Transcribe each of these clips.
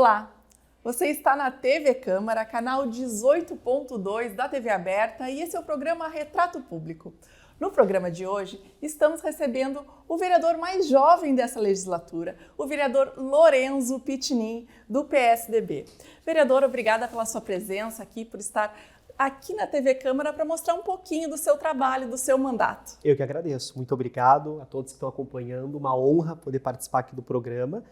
Olá, você está na TV Câmara, canal 18.2 da TV Aberta e esse é o programa Retrato Público. No programa de hoje, estamos recebendo o vereador mais jovem dessa legislatura, o vereador Lorenzo Pittinin, do PSDB. Vereador, obrigada pela sua presença aqui, por estar aqui na TV Câmara para mostrar um pouquinho do seu trabalho, do seu mandato. Eu que agradeço. Muito obrigado a todos que estão acompanhando. Uma honra poder participar aqui do programa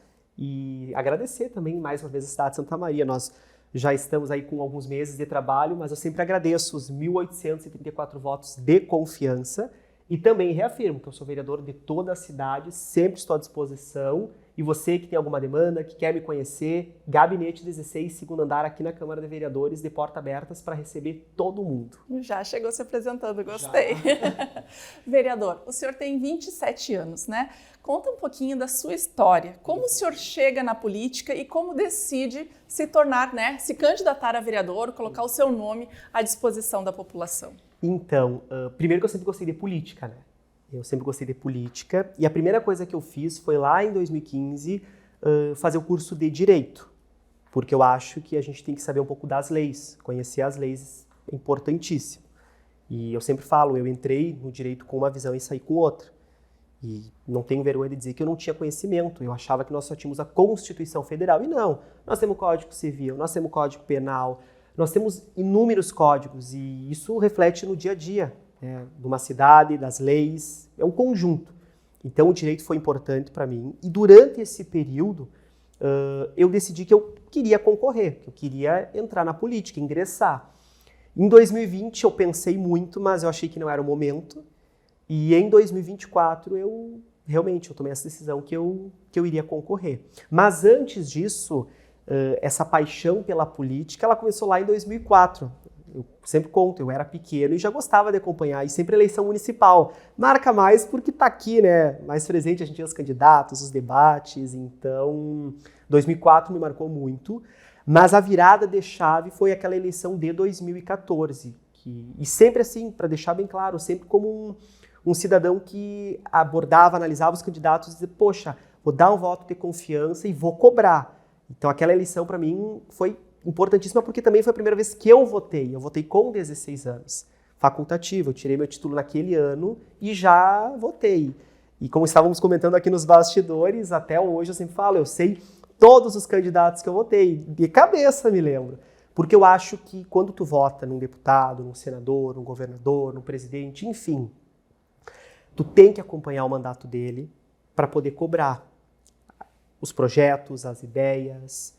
e agradecer também mais uma vez a cidade de Santa Maria. Nós já estamos aí com alguns meses de trabalho, mas eu sempre agradeço os 1.834 votos de confiança e também reafirmo que eu sou vereador de toda a cidade, sempre estou à disposição. E você que tem alguma demanda, que quer me conhecer, Gabinete 16, segundo andar aqui na Câmara de Vereadores, de portas abertas para receber todo mundo. Já chegou se apresentando, gostei. Vereador, o senhor tem 27 anos, né? Conta um pouquinho da sua história. Como o senhor chega na política e como decide se tornar, né, se candidatar a vereador, colocar o seu nome à disposição da população? Então, primeiro que eu sempre gostei de política, né? Eu sempre gostei de política e a primeira coisa que eu fiz foi lá em 2015 fazer o curso de Direito, porque eu acho que a gente tem que saber um pouco das leis, conhecer as leis é importantíssimo. E eu sempre falo, eu entrei no Direito com uma visão e saí com outra. E não tenho vergonha de dizer que eu não tinha conhecimento, eu achava que nós só tínhamos a Constituição Federal e não. Nós temos o Código Civil, nós temos o Código Penal, nós temos inúmeros códigos e isso reflete no dia a dia. De uma cidade, das leis, é um conjunto. Então o direito foi importante para mim e durante esse período eu decidi que eu queria concorrer, que eu queria entrar na política, ingressar. Em 2020 eu pensei muito, mas eu achei que não era o momento e em 2024 eu tomei essa decisão que eu iria concorrer. Mas antes disso, essa paixão pela política, ela começou lá em 2004. Eu sempre conto, eu era pequeno e já gostava de acompanhar, e sempre eleição municipal. Marca mais porque está aqui, né? Mais presente, a gente tinha os candidatos, os debates, então 2004 me marcou muito. Mas a virada de chave foi aquela eleição de 2014. E sempre assim, para deixar bem claro, sempre como um cidadão que abordava, analisava os candidatos e dizia, poxa, vou dar um voto de confiança e vou cobrar. Então aquela eleição para mim foi importantíssima porque também foi a primeira vez que eu votei. Eu votei com 16 anos, facultativo. Eu tirei meu título naquele ano e já votei. E como estávamos comentando aqui nos bastidores, até hoje eu sempre falo, eu sei todos os candidatos que eu votei, de cabeça me lembro. Porque eu acho que quando tu vota num deputado, num senador, num governador, num presidente, enfim, tu tem que acompanhar o mandato dele para poder cobrar os projetos, as ideias,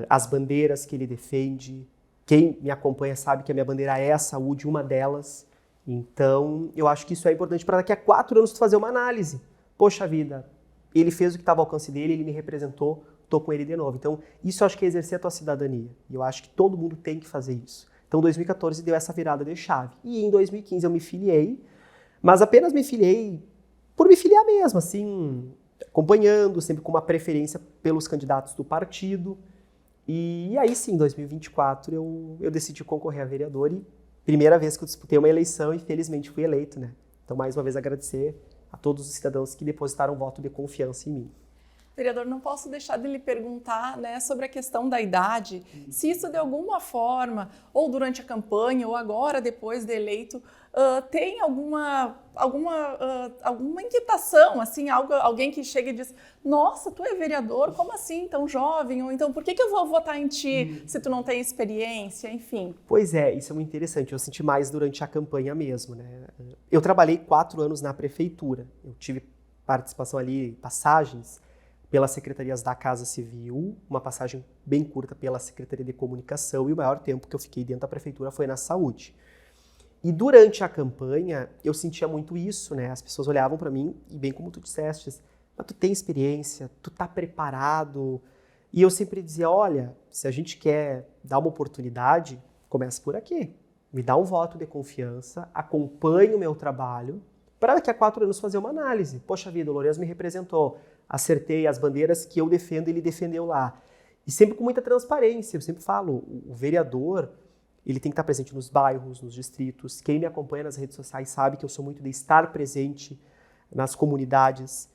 as bandeiras que ele defende. Quem me acompanha sabe que a minha bandeira é a saúde, uma delas. Então, eu acho que isso é importante para daqui a 4 anos tu fazer uma análise. Poxa vida, ele fez o que estava ao alcance dele, ele me representou, estou com ele de novo. Então, isso eu acho que é exercer a tua cidadania. E eu acho que todo mundo tem que fazer isso. Então, 2014 deu essa virada de chave. E em 2015 eu me filiei, mas apenas me filiei por me filiar mesmo, assim, acompanhando, sempre com uma preferência pelos candidatos do partido. E aí sim, em 2024 eu decidi concorrer a vereador e primeira vez que eu disputei uma eleição e felizmente fui eleito, né? Então mais uma vez agradecer a todos os cidadãos que depositaram um voto de confiança em mim. Vereador, não posso deixar de lhe perguntar, né, sobre a questão da idade, se isso de alguma forma, ou durante a campanha, ou agora depois de eleito, tem alguma inquietação, assim, alguém que chega e diz, nossa, tu é vereador, como assim, tão jovem? Ou então, por que eu vou votar em ti se tu não tem experiência, enfim? Pois é, isso é muito interessante, eu senti mais durante a campanha mesmo, né? Eu trabalhei 4 anos na prefeitura, eu tive participação ali, passagens, pelas secretarias da Casa Civil, uma passagem bem curta pela Secretaria de Comunicação e o maior tempo que eu fiquei dentro da prefeitura foi na saúde. E durante a campanha eu sentia muito isso, né? As pessoas olhavam para mim e bem como tu disseste, mas tu tem experiência, tu tá preparado. E eu sempre dizia, olha, se a gente quer dar uma oportunidade, começa por aqui. Me dá um voto de confiança, acompanhe o meu trabalho, para daqui a 4 anos fazer uma análise. Poxa vida, o Lorenzo me representou. Acertei as bandeiras que eu defendo, ele defendeu lá. E sempre com muita transparência, eu sempre falo, o vereador, ele tem que estar presente nos bairros, nos distritos. Quem me acompanha nas redes sociais sabe que eu sou muito de estar presente nas comunidades,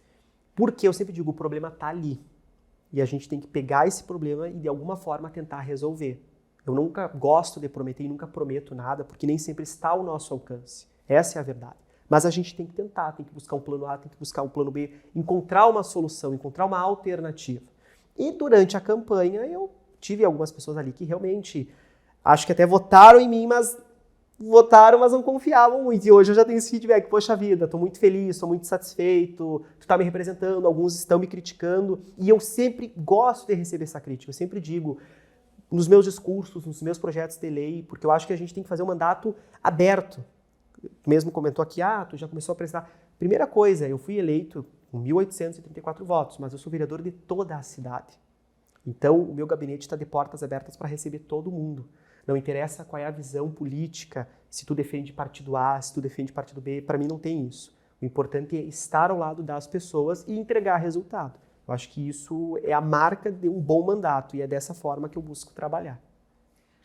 porque eu sempre digo, o problema está ali. e a gente tem que pegar esse problema e de alguma forma tentar resolver. Eu nunca gosto de prometer e nunca prometo nada, porque nem sempre está ao nosso alcance. Essa é a verdade. Mas a gente tem que tentar, tem que buscar um plano A, tem que buscar um plano B, encontrar uma solução, encontrar uma alternativa. E durante a campanha eu tive algumas pessoas ali que realmente, acho que até votaram em mim, mas não confiavam muito. E hoje eu já tenho esse feedback, poxa vida, estou muito feliz, estou muito satisfeito, tu está me representando, alguns estão me criticando. E eu sempre gosto de receber essa crítica, eu sempre digo, nos meus discursos, nos meus projetos de lei, porque eu acho que a gente tem que fazer um mandato aberto. Tu mesmo comentou aqui, tu já começou a apresentar. Primeira coisa, eu fui eleito com 1.834 votos, mas eu sou vereador de toda a cidade. Então, o meu gabinete está de portas abertas para receber todo mundo. Não interessa qual é a visão política, se tu defende partido A, se tu defende partido B, para mim não tem isso. O importante é estar ao lado das pessoas e entregar resultado. Eu acho que isso é a marca de um bom mandato e é dessa forma que eu busco trabalhar.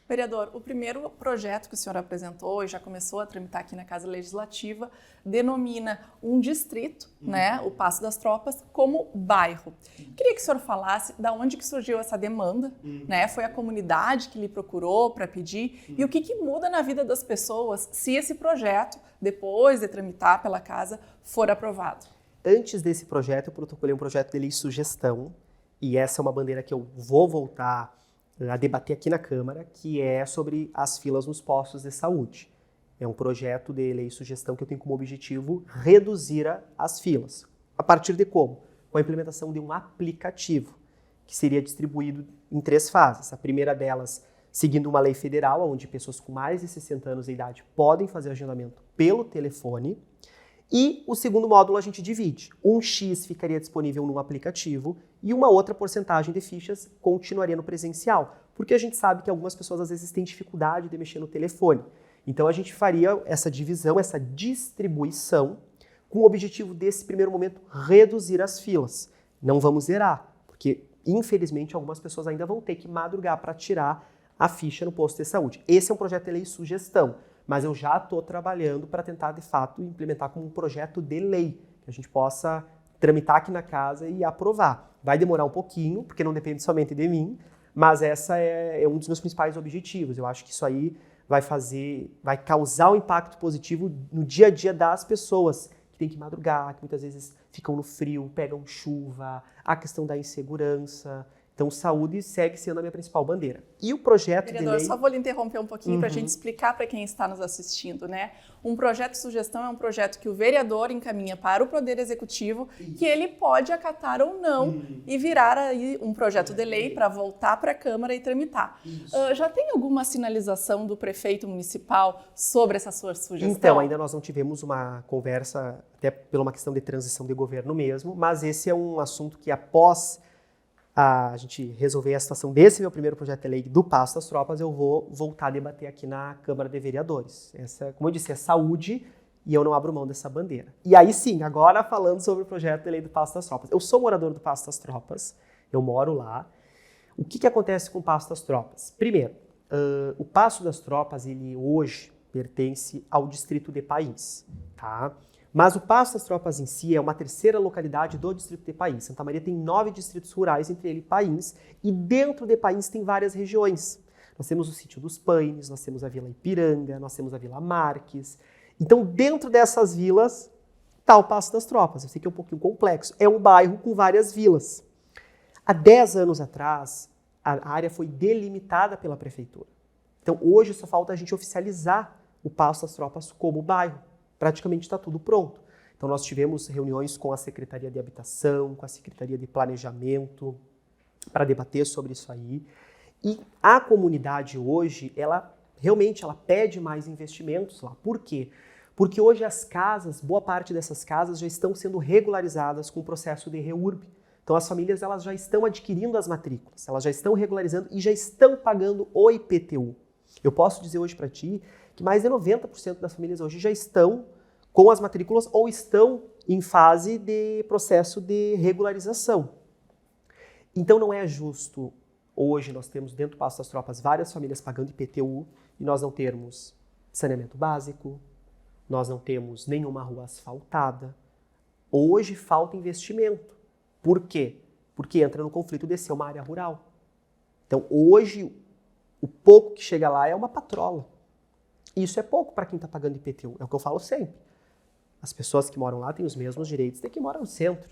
Vereador, o primeiro projeto que o senhor apresentou e já começou a tramitar aqui na Casa Legislativa denomina um distrito, né, o Passo das Tropas, como bairro. Queria que o senhor falasse de onde que surgiu essa demanda, né? Foi a comunidade que lhe procurou para pedir e o que muda na vida das pessoas se esse projeto, depois de tramitar pela Casa, for aprovado. Antes desse projeto, eu protocolei um projeto de lei sugestão e essa é uma bandeira que eu vou voltar a debater aqui na Câmara, que é sobre as filas nos postos de saúde. É um projeto de lei sugestão que eu tenho como objetivo reduzir as filas. A partir de como? Com a implementação de um aplicativo, que seria distribuído em 3 fases. A primeira delas, seguindo uma lei federal, onde pessoas com mais de 60 anos de idade podem fazer agendamento pelo telefone. E o segundo módulo a gente divide. Um X ficaria disponível no aplicativo e uma outra porcentagem de fichas continuaria no presencial, porque a gente sabe que algumas pessoas às vezes têm dificuldade de mexer no telefone. Então a gente faria essa divisão, essa distribuição, com o objetivo desse primeiro momento reduzir as filas. Não vamos zerar, porque infelizmente algumas pessoas ainda vão ter que madrugar para tirar a ficha no posto de saúde. Esse é um projeto de lei sugestão. Mas eu já estou trabalhando para tentar, de fato, implementar como um projeto de lei, que a gente possa tramitar aqui na casa e aprovar. Vai demorar um pouquinho, porque não depende somente de mim, mas essa é um dos meus principais objetivos. Eu acho que isso aí vai causar um impacto positivo no dia a dia das pessoas, que tem que madrugar, que muitas vezes ficam no frio, pegam chuva, a questão da insegurança. Então, saúde segue sendo a minha principal bandeira. E o projeto Vereador, de lei... só vou lhe interromper um pouquinho para a gente explicar para quem está nos assistindo, né? Um projeto de sugestão é um projeto que o vereador encaminha para o Poder Executivo, que ele pode acatar ou não e virar aí um projeto de lei para voltar para a Câmara e tramitar. Já tem alguma sinalização do prefeito municipal sobre essa sua sugestão? Então, ainda nós não tivemos uma conversa, até por uma questão de transição de governo mesmo, mas esse é um assunto que após a gente resolver a situação desse meu primeiro projeto de lei do Passo das Tropas, eu vou voltar a debater aqui na Câmara de Vereadores. Essa, como eu disse, é saúde e eu não abro mão dessa bandeira. E aí sim, agora falando sobre o projeto de lei do Passo das Tropas. Eu sou morador do Passo das Tropas, eu moro lá. O que acontece com o Passo das Tropas? Primeiro, o Passo das Tropas, ele hoje pertence ao distrito de Pains, tá? Mas o Passo das Tropas em si é uma terceira localidade do distrito de Pains. Santa Maria tem 9 distritos rurais, entre eles Pains, e dentro de Pains tem várias regiões. Nós temos o sítio dos Paines, nós temos a Vila Ipiranga, nós temos a Vila Marques. Então, dentro dessas vilas, está o Passo das Tropas. Eu sei que é um pouquinho complexo. É um bairro com várias vilas. Há 10 anos atrás, a área foi delimitada pela prefeitura. Então, hoje só falta a gente oficializar o Passo das Tropas como bairro. Praticamente está tudo pronto. Então, nós tivemos reuniões com a Secretaria de Habitação, com a Secretaria de Planejamento, para debater sobre isso aí. E a comunidade hoje, ela realmente pede mais investimentos lá. Por quê? Porque hoje as casas, boa parte dessas casas já estão sendo regularizadas com o processo de REURB. Então, as famílias elas já estão adquirindo as matrículas, elas já estão regularizando e já estão pagando o IPTU. Eu posso dizer hoje para ti que mais de 90% das famílias hoje já estão com as matrículas ou estão em fase de processo de regularização. Então não é justo, hoje nós temos dentro do Passo das Tropas várias famílias pagando IPTU e nós não termos saneamento básico, nós não temos nenhuma rua asfaltada. Hoje falta investimento. Por quê? porque entra no conflito de ser uma área rural. Então, hoje, o pouco que chega lá é uma patrola. Isso é pouco para quem está pagando IPTU, é o que eu falo sempre. As pessoas que moram lá têm os mesmos direitos de quem mora no centro.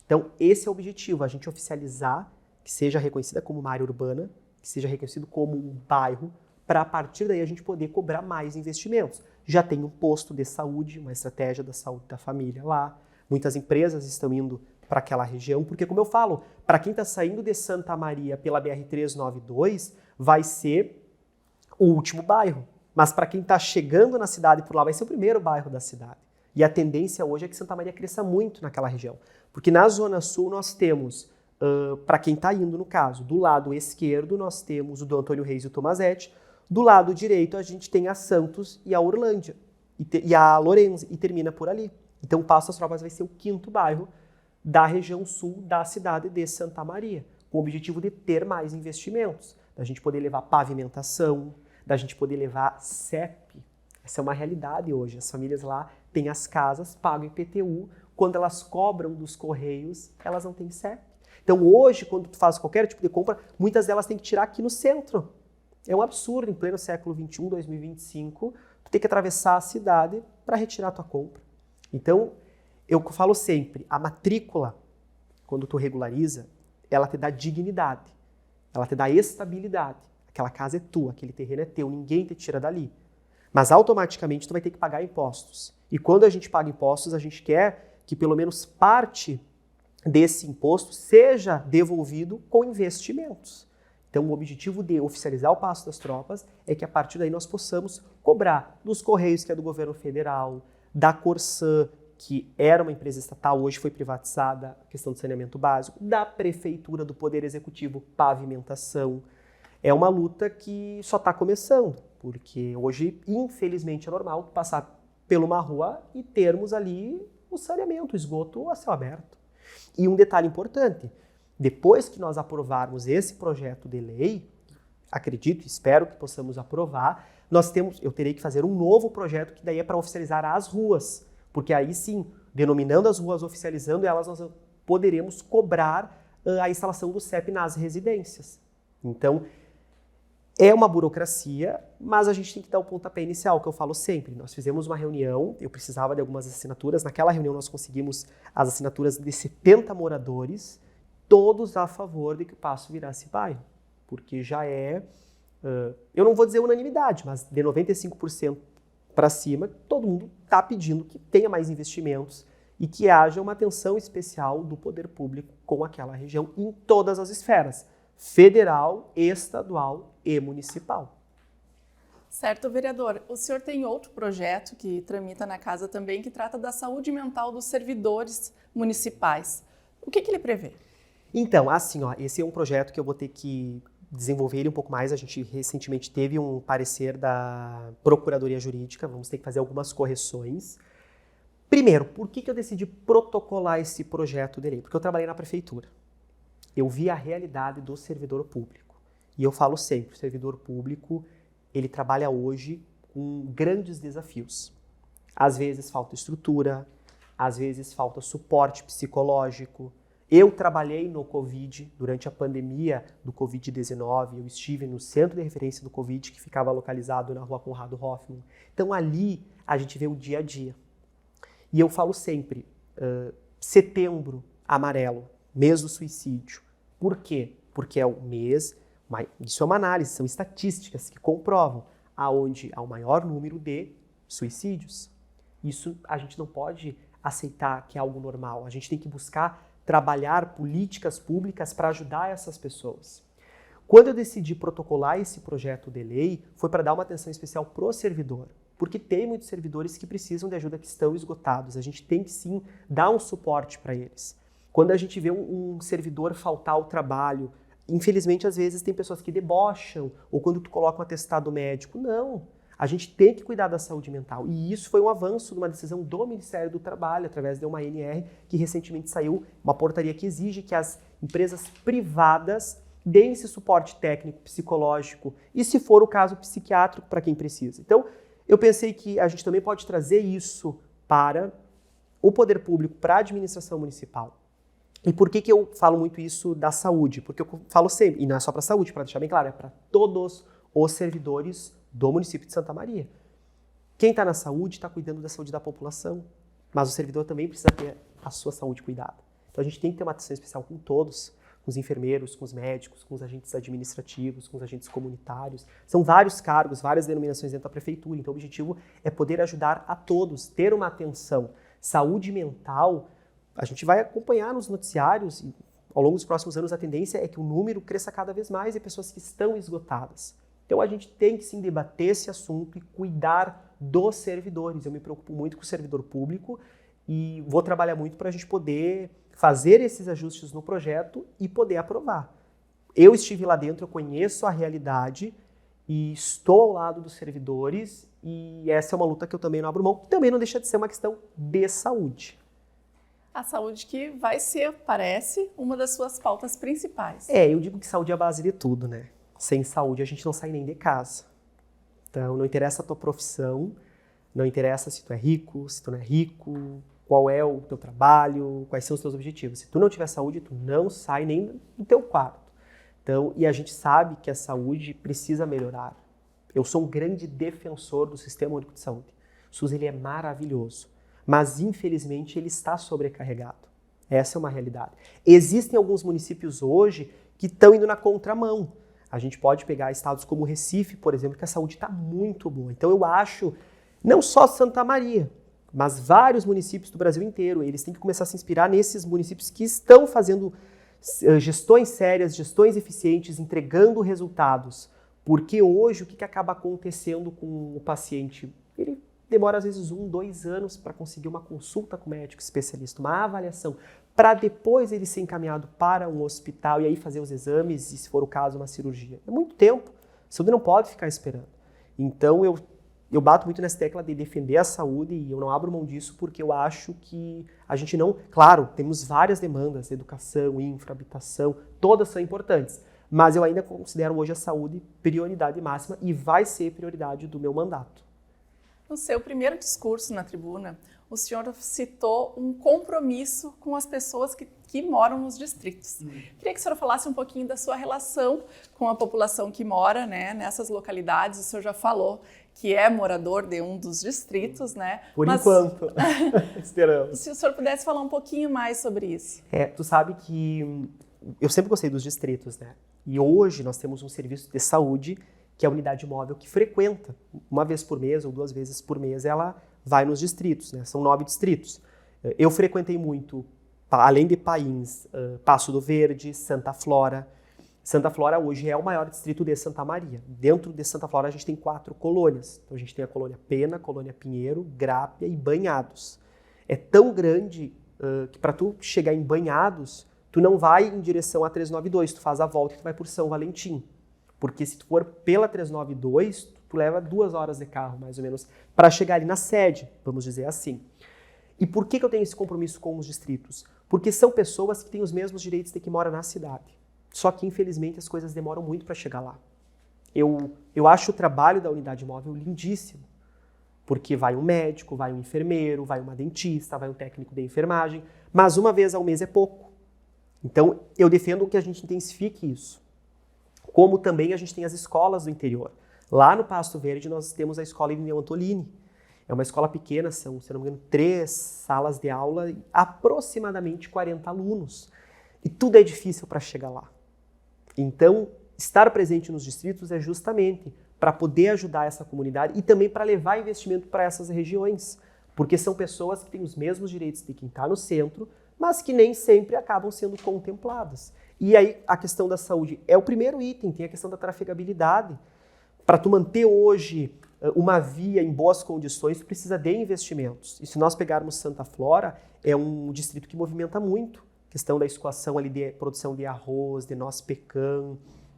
Então, esse é o objetivo, a gente oficializar, que seja reconhecida como uma área urbana, que seja reconhecido como um bairro, para a partir daí a gente poder cobrar mais investimentos. Já tem um posto de saúde, uma estratégia da saúde da família lá. Muitas empresas estão indo para aquela região, porque, como eu falo, para quem está saindo de Santa Maria pela BR-392, vai ser o último bairro. Mas para quem está chegando na cidade por lá, vai ser o primeiro bairro da cidade. E a tendência hoje é que Santa Maria cresça muito naquela região. Porque na Zona Sul nós temos, para quem está indo no caso, do lado esquerdo nós temos o do Antônio Reis e o Tomazete, do lado direito a gente tem a Santos e a Orlândia, e a Lorenzi, e termina por ali. Então o Passo das Tropas vai ser o 5º bairro da região sul da cidade de Santa Maria, com o objetivo de ter mais investimentos, da gente poder levar pavimentação, da gente poder levar CEP. Essa é uma realidade hoje. As famílias lá têm as casas, pagam IPTU. Quando elas cobram dos Correios, elas não têm CEP. Então hoje, quando tu faz qualquer tipo de compra, muitas delas têm que tirar aqui no centro. É um absurdo, em pleno século XXI, 2025, tu ter que atravessar a cidade para retirar a tua compra. Então, eu falo sempre, a matrícula, quando tu regulariza, ela te dá dignidade, ela te dá estabilidade. Aquela casa é tua, aquele terreno é teu, ninguém te tira dali. Mas automaticamente tu vai ter que pagar impostos. E quando a gente paga impostos, a gente quer que pelo menos parte desse imposto seja devolvido com investimentos. Então o objetivo de oficializar o Passo das Tropas é que a partir daí nós possamos cobrar dos Correios, que é do governo federal, da Corsã, que era uma empresa estatal, hoje foi privatizada, a questão do saneamento básico, da Prefeitura, do Poder Executivo, pavimentação. É uma luta que só está começando, porque hoje, infelizmente, é normal passar por uma rua e termos ali o saneamento, o esgoto a céu aberto. E um detalhe importante, depois que nós aprovarmos esse projeto de lei, acredito e espero que possamos aprovar, eu terei que fazer um novo projeto que daí é para oficializar as ruas, porque aí sim, denominando as ruas, oficializando elas, nós poderemos cobrar a instalação do CEP nas residências. Então, é uma burocracia, mas a gente tem que dar o pontapé inicial, que eu falo sempre. Nós fizemos uma reunião, eu precisava de algumas assinaturas, naquela reunião nós conseguimos as assinaturas de 70 moradores, todos a favor de que o Passo virasse bairro, porque já é, eu não vou dizer unanimidade, mas de 95% para cima, todo mundo está pedindo que tenha mais investimentos e que haja uma atenção especial do poder público com aquela região em todas as esferas, federal, estadual e municipal. Certo, vereador. O senhor tem outro projeto que tramita na casa também, que trata da saúde mental dos servidores municipais. O que ele prevê? Então, assim, esse é um projeto que eu vou ter que desenvolver ele um pouco mais. A gente recentemente teve um parecer da Procuradoria Jurídica, vamos ter que fazer algumas correções. Primeiro, por que eu decidi protocolar esse projeto de lei? Porque eu trabalhei na prefeitura. Eu vi a realidade do servidor público. E eu falo sempre, o servidor público, ele trabalha hoje com grandes desafios. Às vezes falta estrutura, às vezes falta suporte psicológico. Eu trabalhei no Covid, durante a pandemia do Covid-19, eu estive no centro de referência do Covid, que ficava localizado na rua Conrado Hoffmann. Então ali a gente vê o dia a dia. E eu falo sempre, setembro amarelo, mês do suicídio. Por quê? Porque é o mês, isso é uma análise, são estatísticas que comprovam aonde há o maior número de suicídios. Isso a gente não pode aceitar que é algo normal, a gente tem que buscar trabalhar políticas públicas para ajudar essas pessoas. Quando eu decidi protocolar esse projeto de lei, foi para dar uma atenção especial para o servidor, porque tem muitos servidores que precisam de ajuda, que estão esgotados. A gente tem que sim dar um suporte para eles. Quando a gente vê um servidor faltar ao trabalho, infelizmente às vezes tem pessoas que debocham, ou quando tu coloca um atestado médico, não. A gente tem que cuidar da saúde mental. E isso foi um avanço de uma decisão do Ministério do Trabalho, através de uma ANR, que recentemente saiu, uma portaria que exige que as empresas privadas deem esse suporte técnico, psicológico e, se for o caso, psiquiátrico para quem precisa. Então, eu pensei que a gente também pode trazer isso para o poder público, para a administração municipal. E por que eu falo muito isso da saúde? Porque eu falo sempre, e não é só para a saúde, para deixar bem claro, é para todos os servidores do município de Santa Maria. Quem está na saúde está cuidando da saúde da população, mas o servidor também precisa ter a sua saúde cuidada. Então a gente tem que ter uma atenção especial com todos, com os enfermeiros, com os médicos, com os agentes administrativos, com os agentes comunitários. São vários cargos, várias denominações dentro da prefeitura. Então o objetivo é poder ajudar a todos, ter uma atenção. Saúde mental, a gente vai acompanhar nos noticiários e ao longo dos próximos anos a tendência é que o número cresça cada vez mais de pessoas que estão esgotadas. Então a gente tem que sim debater esse assunto e cuidar dos servidores. Eu me preocupo muito com o servidor público e vou trabalhar muito para a gente poder fazer esses ajustes no projeto e poder aprovar. Eu estive lá dentro, eu conheço a realidade e estou ao lado dos servidores e essa é uma luta que eu também não abro mão. Também não deixa de ser uma questão de saúde. A saúde que vai ser, parece, uma das suas pautas principais. Eu digo que saúde é a base de tudo, né? Sem saúde a gente não sai nem de casa. Então não interessa a tua profissão, não interessa se tu é rico, se tu não é rico, qual é o teu trabalho, quais são os teus objetivos. Se tu não tiver saúde, tu não sai nem do teu quarto. Então, e a gente sabe que a saúde precisa melhorar. Eu sou um grande defensor do Sistema Único de Saúde. O SUS ele é maravilhoso, mas infelizmente ele está sobrecarregado. Essa é uma realidade. Existem alguns municípios hoje que estão indo na contramão. A gente pode pegar estados como Recife, por exemplo, que a saúde está muito boa. Então eu acho, não só Santa Maria, mas vários municípios do Brasil inteiro, eles têm que começar a se inspirar nesses municípios que estão fazendo gestões sérias, gestões eficientes, entregando resultados. Porque hoje o que acaba acontecendo com o paciente? Ele demora às vezes 1, 2 anos para conseguir uma consulta com o médico especialista, uma avaliação, para depois ele ser encaminhado para um hospital e aí fazer os exames e, se for o caso, uma cirurgia. É muito tempo, a saúde não pode ficar esperando. Então eu bato muito nessa tecla de defender a saúde e eu não abro mão disso porque eu acho que a gente não... Claro, temos várias demandas, educação, infra, habitação, todas são importantes, mas eu ainda considero hoje a saúde prioridade máxima e vai ser prioridade do meu mandato. No seu primeiro discurso na tribuna, o senhor citou um compromisso com as pessoas que moram nos distritos. Queria que o senhor falasse um pouquinho da sua relação com a população que mora, né, nessas localidades. O senhor já falou que é morador de um dos distritos, né? Por enquanto, esperamos. Se o senhor pudesse falar um pouquinho mais sobre isso. Tu sabe que eu sempre gostei dos distritos, né? E hoje nós temos um serviço de saúde que é a unidade móvel que frequenta, uma vez por mês ou 2 vezes por mês, ela vai nos distritos, né? São 9 distritos. Eu frequentei muito, além de Pains, Passo do Verde, Santa Flora. Santa Flora hoje é o maior distrito de Santa Maria. Dentro de Santa Flora a gente tem 4 colônias. Então a gente tem a colônia Pena, colônia Pinheiro, Grápia e Banhados. É tão grande que para tu chegar em Banhados, tu não vai em direção a 392, tu faz a volta e tu vai por São Valentim. Porque se tu for pela 392, tu leva 2 horas de carro, mais ou menos, para chegar ali na sede, vamos dizer assim. E por que eu tenho esse compromisso com os distritos? Porque são pessoas que têm os mesmos direitos de quem mora na cidade. Só que, infelizmente, as coisas demoram muito para chegar lá. Eu acho o trabalho da unidade móvel lindíssimo. Porque vai um médico, vai um enfermeiro, vai uma dentista, vai um técnico de enfermagem, mas uma vez ao mês é pouco. Então, eu defendo que a gente intensifique isso. Como também a gente tem as escolas do interior. Lá no Pasto Verde nós temos a escola Irineu Antolini. É uma escola pequena, são, se não me engano, 3 salas de aula e aproximadamente 40 alunos. E tudo é difícil para chegar lá. Então, estar presente nos distritos é justamente para poder ajudar essa comunidade e também para levar investimento para essas regiões. Porque são pessoas que têm os mesmos direitos de quem está no centro, mas que nem sempre acabam sendo contempladas. E aí a questão da saúde é o primeiro item, tem a questão da trafegabilidade. Para tu manter hoje uma via em boas condições, tu precisa de investimentos. E se nós pegarmos Santa Flora, é um distrito que movimenta muito. Questão da escoação ali de produção de arroz, de noz pecan.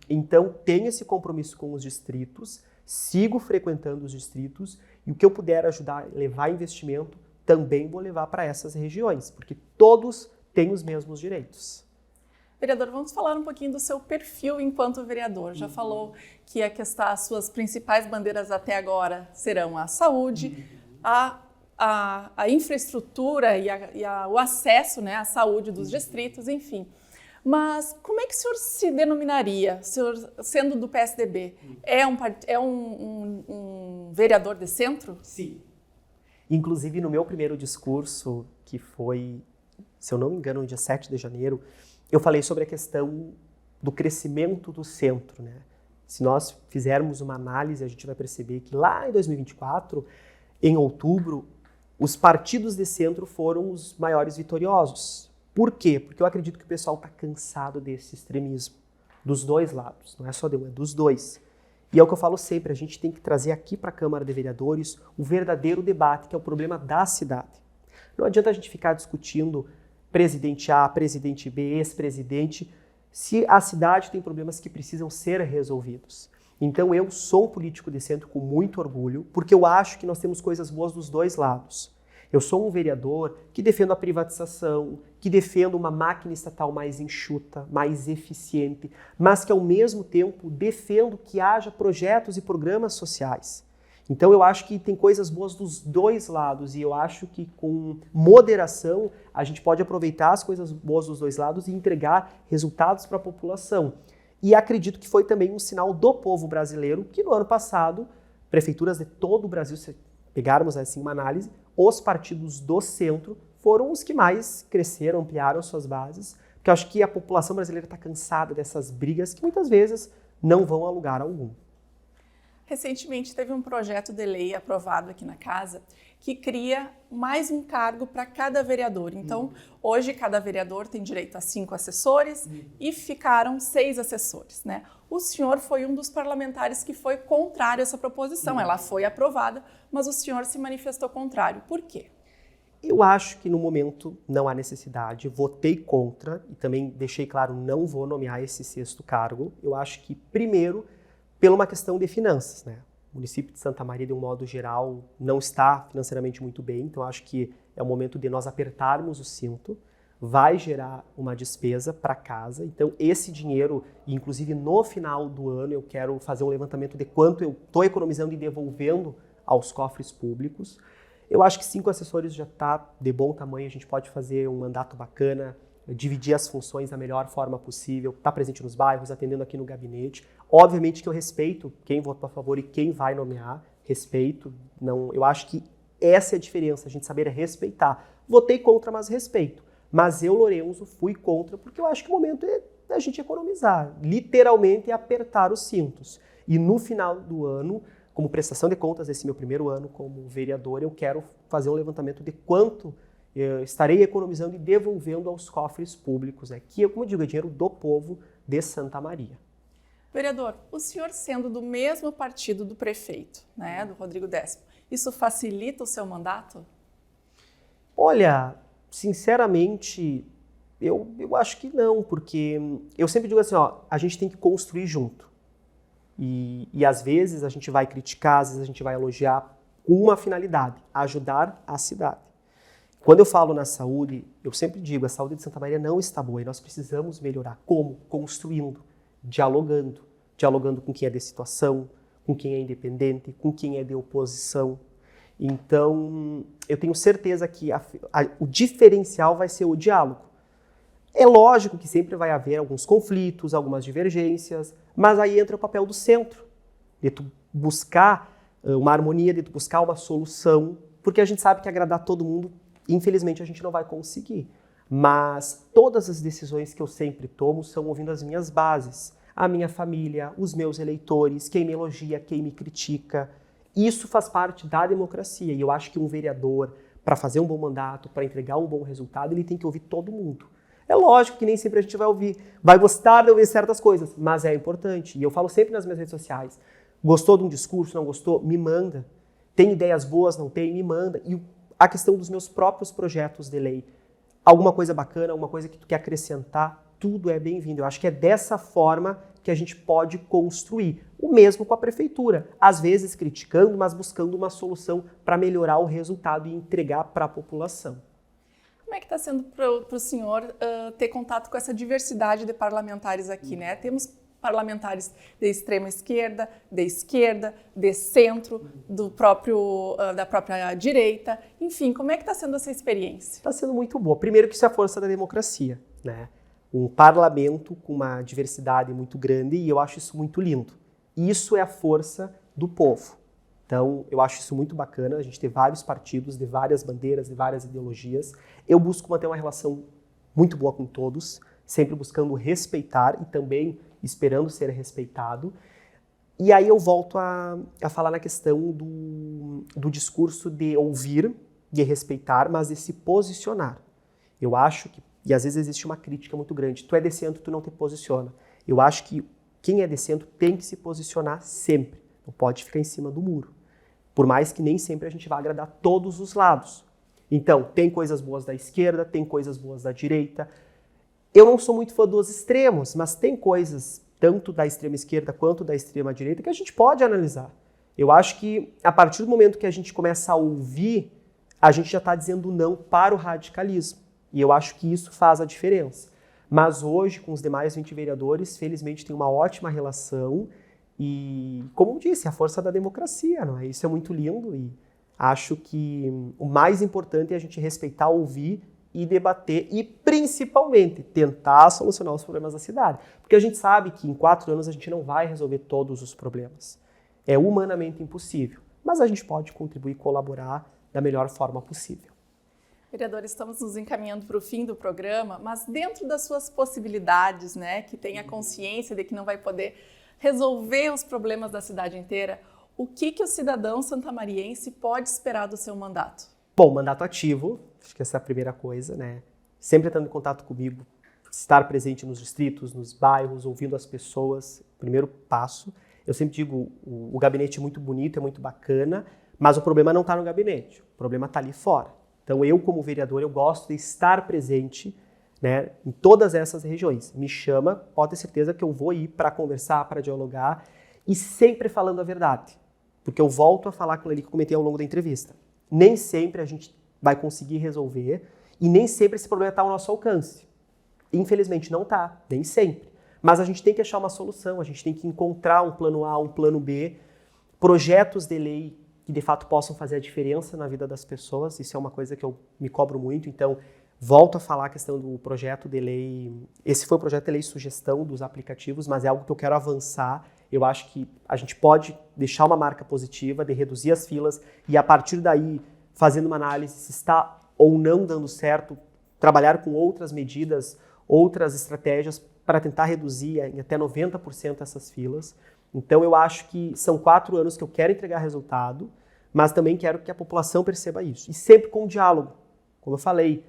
Então, tenho esse compromisso com os distritos, sigo frequentando os distritos e o que eu puder ajudar, levar investimento, também vou levar para essas regiões, porque todos têm os mesmos direitos. Vereador, vamos falar um pouquinho do seu perfil enquanto vereador. Já falou que as suas principais bandeiras até agora serão a saúde, a a infraestrutura o acesso, né, à saúde dos distritos, enfim. Mas como é que o senhor se denominaria, o senhor, sendo do PSDB? É um vereador de centro? Sim. Inclusive, no meu primeiro discurso, que foi, se eu não me engano, no dia 7 de janeiro, eu falei sobre a questão do crescimento do centro, né? Se nós fizermos uma análise, a gente vai perceber que lá em 2024, em outubro, os partidos de centro foram os maiores vitoriosos. Por quê? Porque eu acredito que o pessoal está cansado desse extremismo, dos dois lados, não é só de um, é dos dois. E é o que eu falo sempre, a gente tem que trazer aqui para a Câmara de Vereadores o verdadeiro debate, que é o problema da cidade. Não adianta a gente ficar discutindo presidente A, presidente B, ex-presidente, se a cidade tem problemas que precisam ser resolvidos. Então eu sou um político de centro com muito orgulho, porque eu acho que nós temos coisas boas dos dois lados. Eu sou um vereador que defendo a privatização, que defendo uma máquina estatal mais enxuta, mais eficiente, mas que ao mesmo tempo defendo que haja projetos e programas sociais. Então eu acho que tem coisas boas dos dois lados e eu acho que com moderação a gente pode aproveitar as coisas boas dos dois lados e entregar resultados para a população. E acredito que foi também um sinal do povo brasileiro que no ano passado, prefeituras de todo o Brasil, se pegarmos assim uma análise, os partidos do centro foram os que mais cresceram, ampliaram suas bases, porque eu acho que a população brasileira está cansada dessas brigas que muitas vezes não vão a lugar algum. Recentemente teve um projeto de lei aprovado aqui na casa que cria mais um cargo para cada vereador. Então, hoje cada vereador tem direito a 5 assessores e ficaram 6 assessores, né? O senhor foi um dos parlamentares que foi contrário a essa proposição. Ela foi aprovada, mas o senhor se manifestou contrário. Por quê? Eu acho que no momento não há necessidade, votei contra e também deixei claro, não vou nomear esse 6º cargo. Eu acho que, primeiro, pela uma questão de finanças, né? O município de Santa Maria, de um modo geral, não está financeiramente muito bem, então acho que é o momento de nós apertarmos o cinto, vai gerar uma despesa para casa, então esse dinheiro, inclusive no final do ano, eu quero fazer um levantamento de quanto eu estou economizando e devolvendo aos cofres públicos. Eu acho que 5 assessores já está de bom tamanho, a gente pode fazer um mandato bacana, dividir as funções da melhor forma possível, estar presente nos bairros, atendendo aqui no gabinete. Obviamente que eu respeito quem votou a favor e quem vai nomear, respeito. Não, eu acho que essa é a diferença, a gente saber respeitar. Votei contra, mas respeito. Mas eu, Lorenzo, fui contra porque eu acho que o momento é da gente economizar, literalmente é apertar os cintos. E no final do ano, como prestação de contas desse meu primeiro ano como vereador, eu quero fazer um levantamento de quanto eu estarei economizando e devolvendo aos cofres públicos, né? Que, como eu digo, é dinheiro do povo de Santa Maria. Vereador, o senhor sendo do mesmo partido do prefeito, né, do Rodrigo Décimo, isso facilita o seu mandato? Olha, sinceramente, eu acho que não, porque eu sempre digo assim, ó, a gente tem que construir junto. E às vezes a gente vai criticar, às vezes a gente vai elogiar com uma finalidade, ajudar a cidade. Quando eu falo na saúde, eu sempre digo, a saúde de Santa Maria não está boa e nós precisamos melhorar. Como? Construindo, dialogando com quem é de situação, com quem é independente, com quem é de oposição. Então, eu tenho certeza que o diferencial vai ser o diálogo. É lógico que sempre vai haver alguns conflitos, algumas divergências, mas aí entra o papel do centro, de tu buscar uma harmonia, de tu buscar uma solução, porque a gente sabe que agradar todo mundo, infelizmente, a gente não vai conseguir. Mas todas as decisões que eu sempre tomo são ouvindo as minhas bases, a minha família, os meus eleitores, quem me elogia, quem me critica. Isso faz parte da democracia e eu acho que um vereador, para fazer um bom mandato, para entregar um bom resultado, ele tem que ouvir todo mundo. É lógico que nem sempre a gente vai ouvir, vai gostar de ouvir certas coisas, mas é importante. E eu falo sempre nas minhas redes sociais, gostou de um discurso, não gostou? Me manda. Tem ideias boas, não tem? Me manda. E a questão dos meus próprios projetos de lei. Alguma coisa bacana, alguma coisa que tu quer acrescentar, tudo é bem-vindo. Eu acho que é dessa forma que a gente pode construir. O mesmo com a prefeitura. Às vezes criticando, mas buscando uma solução para melhorar o resultado e entregar para a população. Como é que está sendo para o senhor ter contato com essa diversidade de parlamentares aqui, né? Temos parlamentares de extrema esquerda, de centro, da própria direita. Enfim, como é que está sendo essa experiência? Está sendo muito boa. Primeiro que isso é a força da democracia, né? Um parlamento com uma diversidade muito grande e eu acho isso muito lindo. Isso é a força do povo. Então, eu acho isso muito bacana, a gente ter vários partidos, de várias bandeiras, de várias ideologias. Eu busco manter uma relação muito boa com todos, sempre buscando respeitar e também esperando ser respeitado. E aí eu volto a falar na questão do discurso de ouvir, de respeitar, mas de se posicionar. Eu acho que, e às vezes existe uma crítica muito grande, tu é de centro, tu não te posiciona. Eu acho que quem é de centro tem que se posicionar sempre, não pode ficar em cima do muro. Por mais que nem sempre a gente vá agradar todos os lados. Então, tem coisas boas da esquerda, tem coisas boas da direita. Eu não sou muito fã dos extremos, mas tem coisas, tanto da extrema esquerda quanto da extrema direita, que a gente pode analisar. Eu acho que, a partir do momento que a gente começa a ouvir, a gente já está dizendo não para o radicalismo. E eu acho que isso faz a diferença. Mas hoje, com os demais 20 vereadores, felizmente tem uma ótima relação e, como eu disse, a força da democracia, não é? Isso é muito lindo e acho que o mais importante é a gente respeitar, ouvir e debater e, principalmente, tentar solucionar os problemas da cidade. Porque a gente sabe que em 4 anos a gente não vai resolver todos os problemas. É humanamente impossível, mas a gente pode contribuir e colaborar da melhor forma possível. Vereador, estamos nos encaminhando para o fim do programa, mas dentro das suas possibilidades, né, que tenha consciência de que não vai poder resolver os problemas da cidade inteira, o que o cidadão santamariense pode esperar do seu mandato? Bom, mandato ativo, acho que essa é a primeira coisa, né? Sempre estando em contato comigo, estar presente nos distritos, nos bairros, ouvindo as pessoas, primeiro passo. Eu sempre digo, o gabinete é muito bonito, é muito bacana, mas o problema não está no gabinete, o problema está ali fora. Então eu, como vereador, eu gosto de estar presente, né, em todas essas regiões. Me chama, pode ter certeza que eu vou ir para conversar, para dialogar e sempre falando a verdade. Porque eu volto a falar aquilo ali que eu comentei ao longo da entrevista. Nem sempre a gente vai conseguir resolver e nem sempre esse problema está ao nosso alcance. Infelizmente não está, nem sempre. Mas a gente tem que achar uma solução, a gente tem que encontrar um plano A, um plano B, projetos de lei que de fato possam fazer a diferença na vida das pessoas. Isso é uma coisa que eu me cobro muito, então volto a falar a questão do projeto de lei. Esse foi o projeto de lei sugestão dos aplicativos, mas é algo que eu quero avançar. Eu acho que a gente pode deixar uma marca positiva, de reduzir as filas e a partir daí, fazendo uma análise se está ou não dando certo, trabalhar com outras medidas, outras estratégias para tentar reduzir em até 90% essas filas. Então eu acho que são 4 anos que eu quero entregar resultado, mas também quero que a população perceba isso. E sempre com diálogo, como eu falei,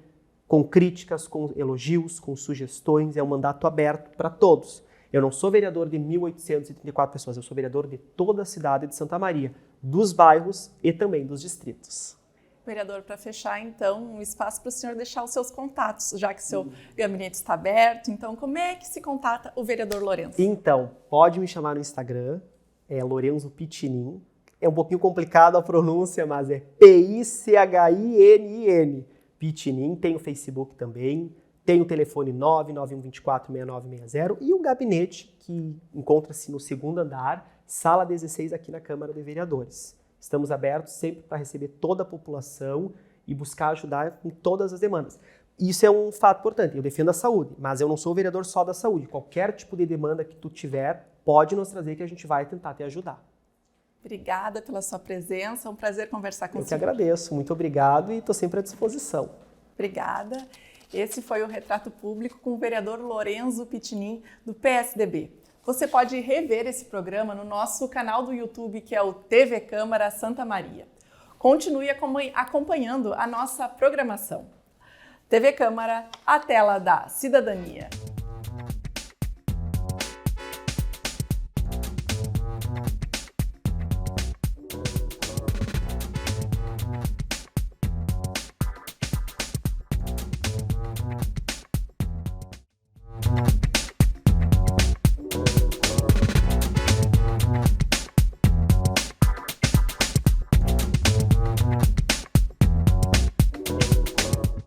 com críticas, com elogios, com sugestões, é um mandato aberto para todos. Eu não sou vereador de 1.834 pessoas, eu sou vereador de toda a cidade de Santa Maria, dos bairros e também dos distritos. Vereador, para fechar, então, um espaço para o senhor deixar os seus contatos, já que seu gabinete está aberto. Então, como é que se contata o vereador Lourenço? Então, pode me chamar no Instagram, é Lourenço Pitinin. É um pouquinho complicado a pronúncia, mas é P-I-C-H-I-N-I-N. Pitinin, tem o Facebook também, tem o telefone 991246960 e o gabinete que encontra-se no 2º andar, sala 16 aqui na Câmara de Vereadores. Estamos abertos sempre para receber toda a população e buscar ajudar em todas as demandas. Isso é um fato importante, eu defendo a saúde, mas eu não sou vereador só da saúde. Qualquer tipo de demanda que tu tiver, pode nos trazer que a gente vai tentar te ajudar. Obrigada pela sua presença, é um prazer conversar com você. Eu que agradeço, muito obrigado e estou sempre à disposição. Obrigada. Esse foi o Retrato Público com o vereador Lourenço Pitinin, do PSDB. Você pode rever esse programa no nosso canal do YouTube, que é o TV Câmara Santa Maria. Continue acompanhando a nossa programação. TV Câmara, a tela da cidadania.